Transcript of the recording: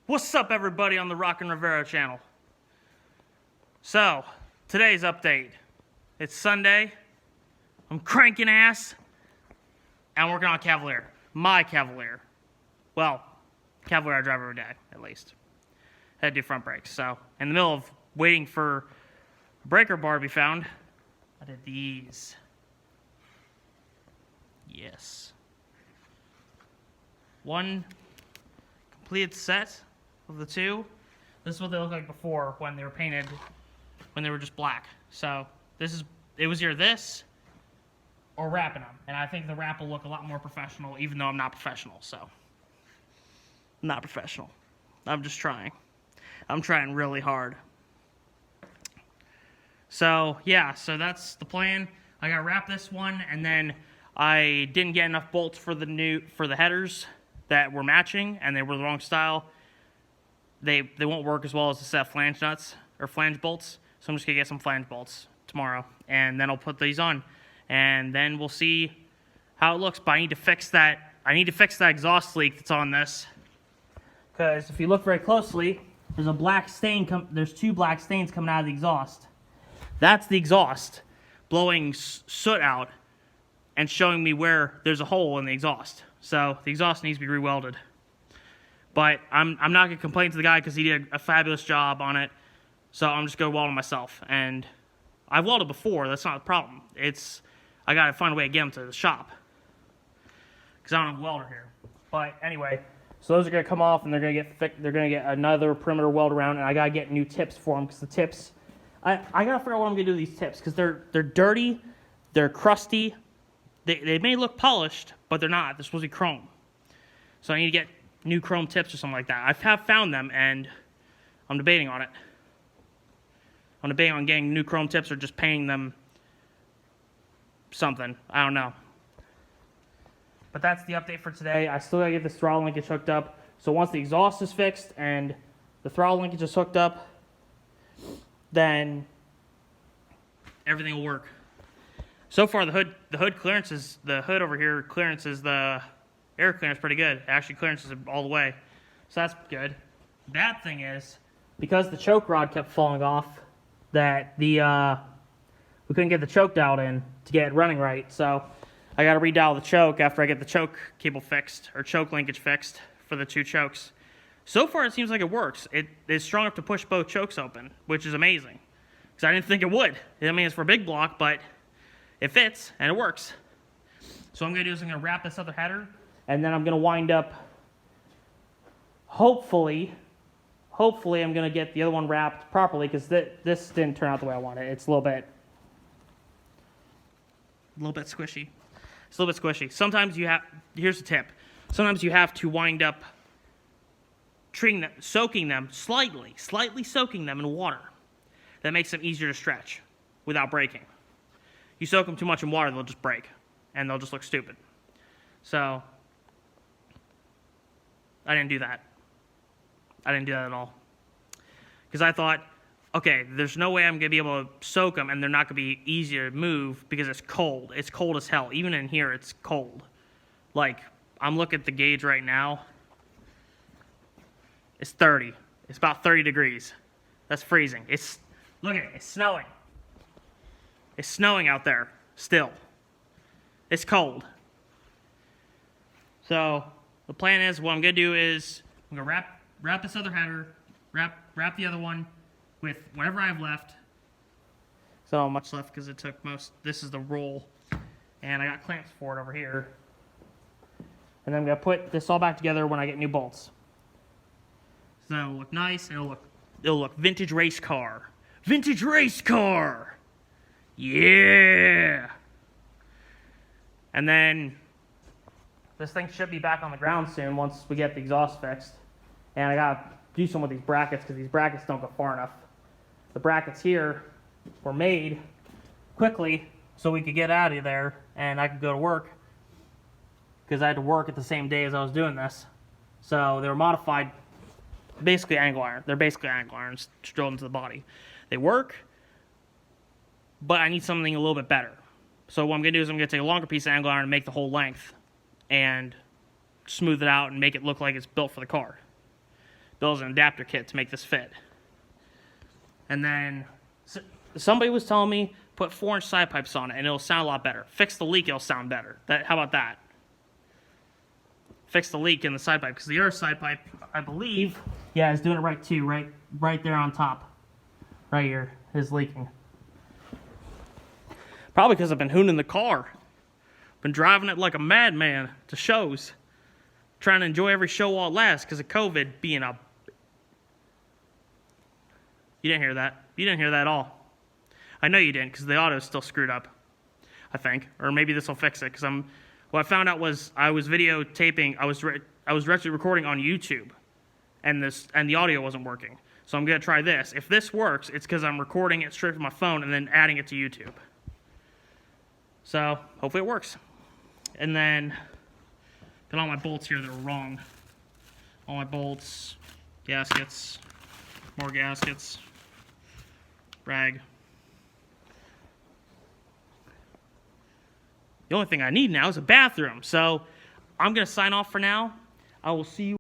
What's up, everybody, on the Rock and Rivera channel? So, today's update. It's Sunday. I'm cranking ass. And I'm working on a Cavalier. My Cavalier. Well, Cavalier I drive every day, at least. Had to do front brakes. So, in the middle of waiting for a breaker bar to be found, I did these. Yes. One completed set of the two. This is what they looked like before when they were painted, when they were just black. So it was either this or wrapping them. And I think the wrap will look a lot more professional, even though I'm not professional. So, I'm not professional. I'm just trying. I'm trying really hard. So, yeah, so that's the plan. I gotta wrap this one, and then I didn't get enough bolts for the headers that were matching, and they were the wrong style. They won't work as well as the set of flange nuts or flange bolts. So I'm just gonna get some flange bolts tomorrow, and then I'll put these on, and then we'll see how it looks. But I need to fix that. I need to fix that exhaust leak that's on this, because if you look very closely, there's a black stain. There's two black stains coming out of the exhaust. That's the exhaust blowing soot out and showing me where there's a hole in the exhaust. So the exhaust needs to be rewelded. But I'm not going to complain to the guy because he did a fabulous job on it. So I'm just going to weld it myself. And I've welded before. That's not the problem. I got to find a way to get him to the shop, because I don't have a welder here. But anyway, so those are going to come off, and they're going to get another perimeter weld around, and I got to get new tips for them, because the tips, I got to figure out what I'm going to do with these tips, because they're dirty, they're crusty. They may look polished, but they're not. They're supposed to be chrome. So I need to get new chrome tips or something like that. I have found them, and I'm debating on it. I'm debating on getting new chrome tips or just painting them something. I don't know. But that's the update for today. I still gotta get this throttle linkage hooked up. So once the exhaust is fixed and the throttle linkage is hooked up, then everything will work. So far, the hood clearance is, the hood over here clearance is, the air clearance pretty good. It actually clearances it all the way. So that's good. Bad thing is, because the choke rod kept falling off, that we couldn't get the choke dialed in to get it running right. So I got to redial the choke after I get the choke cable fixed, or choke linkage fixed for the two chokes. So far, it seems like it works. It is strong enough to push both chokes open, which is amazing, because I didn't think it would. I mean, it's for a big block, but it fits, and it works. So what I'm going to do is I'm going to wrap this other header, and then I'm going to wind up, hopefully I'm going to get the other one wrapped properly, because this didn't turn out the way I wanted. It's a little bit squishy. It's a little bit squishy. Sometimes here's the tip. Sometimes you have to wind up soaking them slightly soaking them in water. That makes them easier to stretch without breaking. You soak them too much in water, they'll just break, and they'll just look stupid. So I didn't do that. I didn't do that at all. Because I thought, okay, there's no way I'm going to be able to soak them, and they're not going to be easier to move because it's cold. It's cold as hell. Even in here, it's cold. Like, I'm looking at the gauge right now. It's 30. It's about 30 degrees. That's freezing. Look at it. It's snowing. It's snowing out there still. It's cold. So the plan is, what I'm going to do is I'm going to wrap this other header, wrap the other one with whatever I have left. So not much left because it took most. This is the roll, and I got clamps for it over here. And then I'm going to put this all back together when I get new bolts. So it'll look nice. It'll look vintage race car. Vintage race car. Yeah! And then this thing should be back on the ground soon once we get the exhaust fixed. And I gotta do something with these brackets, because these brackets don't go far enough. The brackets here were made quickly so we could get out of there and I could go to work, because I had to work at the same day as I was doing this. So they were modified, basically angle iron. They're basically angle irons drilled into the body. They work, but I need something a little bit better. So what I'm going to do is I'm going to take a longer piece of angle iron and make the whole length and smooth it out and make it look like it's built for the car. builds an adapter kit to make this fit. And then somebody was telling me put 4-inch side pipes on it and it'll sound a lot better. Fix the leak, it'll sound better. How about that? Fix the leak in the side pipe, because the other side pipe, I believe, yeah, is doing it right too, right there on top, right here, is leaking. Probably because I've been hooning the car, been driving it like a madman to shows, trying to enjoy every show while it lasts because of COVID being a. You didn't hear that. You didn't hear that at all. I know you didn't, because the audio's still screwed up, I think, or maybe this will fix it, because what I found out was I was videotaping, I was actually recording on YouTube, and the audio wasn't working. So I'm going to try this. If this works, it's because I'm recording it straight from my phone and then adding it to YouTube. So hopefully it works. And then put all my bolts here that are wrong. All my bolts, gaskets, more gaskets, rag. The only thing I need now is a bathroom. So I'm going to sign off for now. I will see you.